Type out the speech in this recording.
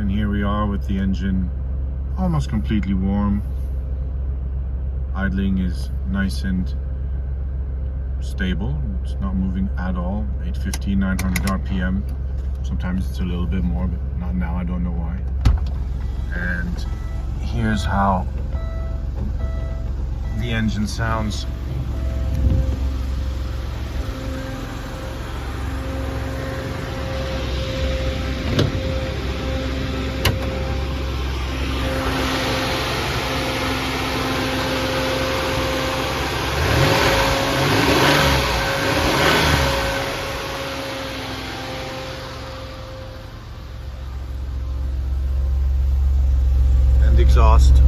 And here we are with the engine almost completely warm. Idling is nice and stable. It's not moving at all. 850, 900 RPM. Sometimes it's a little bit more, but not now. I don't know why. And here's how the engine sounds. Exhaust.